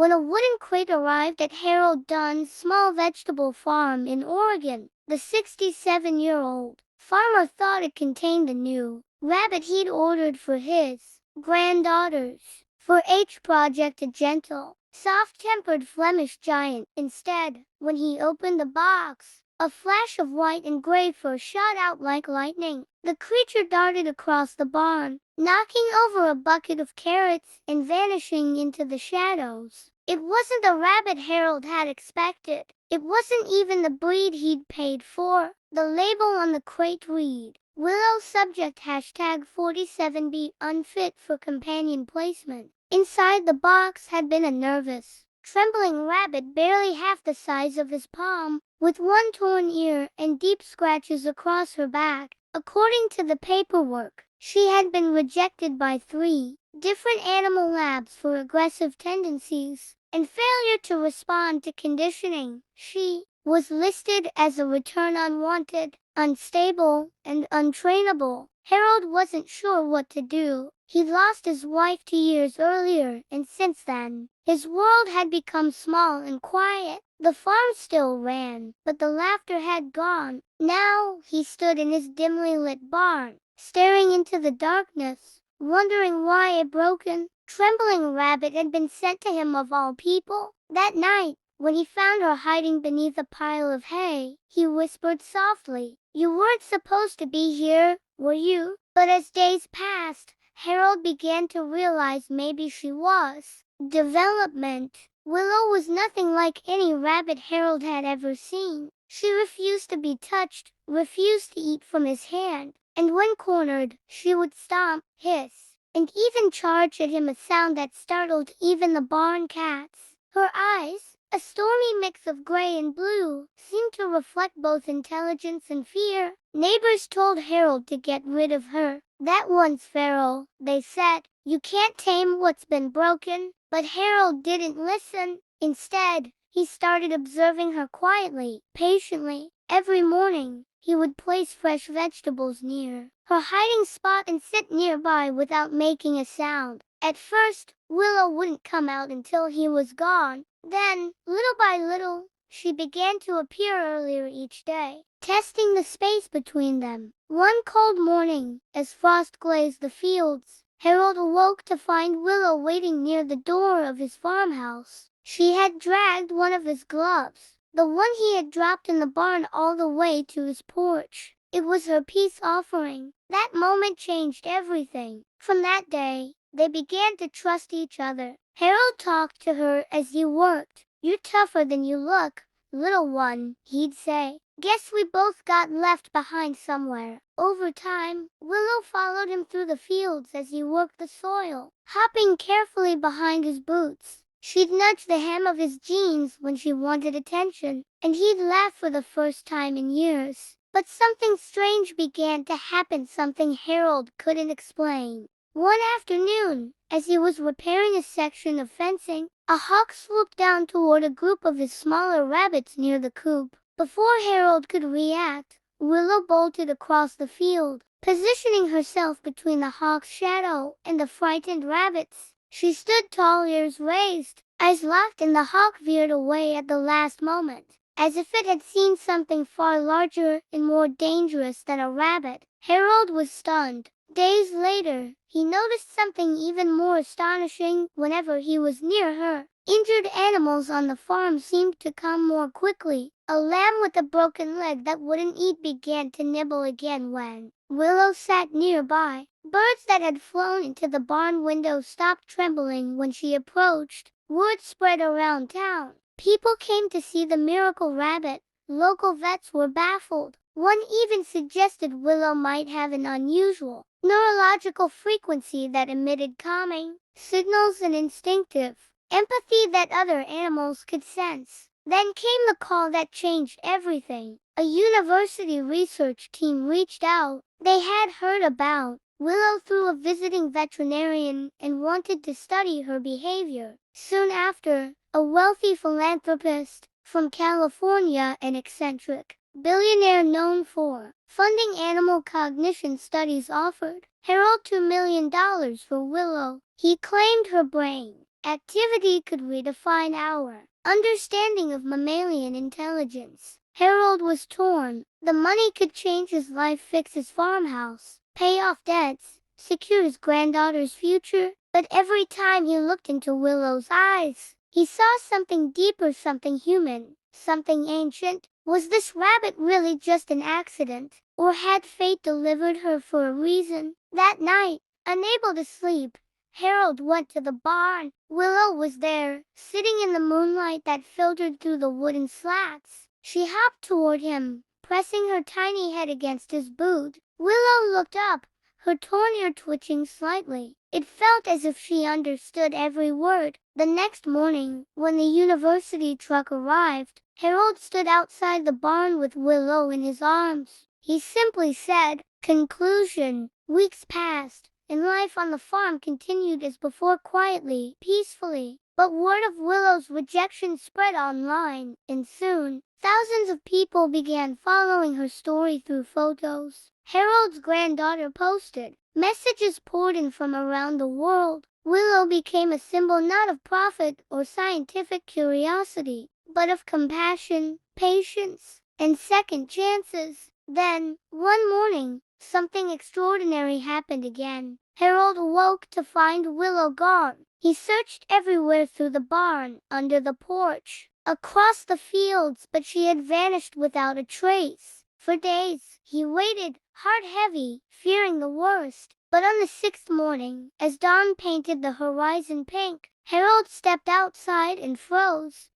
when a wooden crate arrived at Harold Dunn's small vegetable farm in Oregon. The 67-year-old farmer thought it contained the new rabbit he'd ordered for his granddaughters. For H project a gentle, soft-tempered Flemish giant. Instead, when he opened the box, a flash of white and gray fur shot out like lightning. The creature darted across the barn, knocking over a bucket of carrots and vanishing into the shadows. It wasn't the rabbit Harold had expected. It wasn't even the breed he'd paid for. The label on the crate read, Willow subject #47B unfit for companion placement. Inside the box had been a nervous, trembling rabbit barely half the size of his palm, with one torn ear and deep scratches across her back. According to the paperwork, she had been rejected by 3 different animal labs for aggressive tendencies and failure to respond to conditioning. She was listed as a return unwanted, unstable, and untrainable. Harold wasn't sure what to do. He'd lost his wife 2 years earlier, and since then, his world had become small and quiet. The farm still ran, but the laughter had gone. Now he stood in his dimly lit barn, staring into the darkness, wondering why a broken, trembling rabbit had been sent to him of all people. That night, when he found her hiding beneath a pile of hay, he whispered softly, "You weren't supposed to be here, were you?" But as days passed, Harold began to realize maybe she was. Development. Willow was nothing like any rabbit Harold had ever seen. She refused to be touched, refused to eat from his hand, and when cornered, she would stomp, hiss, and even charge at him, a sound that startled even the barn cats. Her eyes, a stormy mix of gray and blue, seemed to reflect both intelligence and fear. Neighbors told Harold to get rid of her. That one's feral, they said. You can't tame what's been broken. But Harold didn't listen. Instead, he started observing her quietly, patiently. Every morning, he would place fresh vegetables near her hiding spot and sit nearby without making a sound. At first, Willow wouldn't come out until he was gone. Then, little by little, she began to appear earlier each day, testing the space between them. One cold morning, as frost glazed the fields, Harold awoke to find Willow waiting near the door of his farmhouse. She had dragged one of his gloves, the one he had dropped in the barn, all the way to his porch. It was her peace offering. That moment changed everything. From that day, they began to trust each other. Harold talked to her as he worked. "You're tougher than you look, little one," he'd say. "Guess we both got left behind somewhere." Over time, Willow followed him through the fields as he worked the soil, hopping carefully behind his boots. She'd nudge the hem of his jeans when she wanted attention, and he'd laugh for the first time in years. But something strange began to happen, something Harold couldn't explain. One afternoon, as he was repairing a section of fencing, a hawk swooped down toward a group of his smaller rabbits near the coop. Before Harold could react, Willow bolted across the field, positioning herself between the hawk's shadow and the frightened rabbits. She stood tall, ears raised, eyes locked, and the hawk veered away at the last moment, as if it had seen something far larger and more dangerous than a rabbit. Harold was stunned. Days later, he noticed something even more astonishing. Whenever he was near her, injured animals on the farm seemed to come more quickly. A lamb with a broken leg that wouldn't eat began to nibble again when Willow sat nearby. Birds that had flown into the barn window stopped trembling when she approached. Word spread around town. People came to see the miracle rabbit. Local vets were baffled. One even suggested Willow might have an unusual neurological frequency that emitted calming signals and instinctive empathy that other animals could sense. Then came the call that changed everything. A university research team reached out. They had heard about Willow through a visiting veterinarian and wanted to study her behavior. Soon after, a wealthy philanthropist from California, an eccentric billionaire known for funding animal cognition studies, offered Harold $2 million for Willow. He claimed her brain activity could redefine our understanding of mammalian intelligence. Harold was torn. The money could change his life, fix his farmhouse, pay off debts, secure his granddaughter's future. But every time he looked into Willow's eyes, he saw something deeper, something human, something ancient. Was this rabbit really just an accident, or had fate delivered her for a reason? That night, unable to sleep, Harold went to the barn. Willow was there, sitting in the moonlight that filtered through the wooden slats. She hopped toward him, pressing her tiny head against his boot. Willow looked up, her torn ear twitching slightly. It felt as if she understood every word. The next morning, when the university truck arrived, Harold stood outside the barn with Willow in his arms. He simply said, "Conclusion." Weeks passed, and life on the farm continued as before, quietly, peacefully. But word of Willow's rejection spread online, and soon, thousands of people began following her story through photos. Harold's granddaughter posted. Messages poured in from around the world. Willow became a symbol not of profit or scientific curiosity, but of compassion, patience, and second chances. Then, one morning, something extraordinary happened again. Harold awoke to find Willow gone. He searched everywhere, through the barn, under the porch, across the fields, but she had vanished without a trace. For days, he waited, heart heavy, fearing the worst. But on the sixth morning, as dawn painted the horizon pink, Harold stepped outside and froze.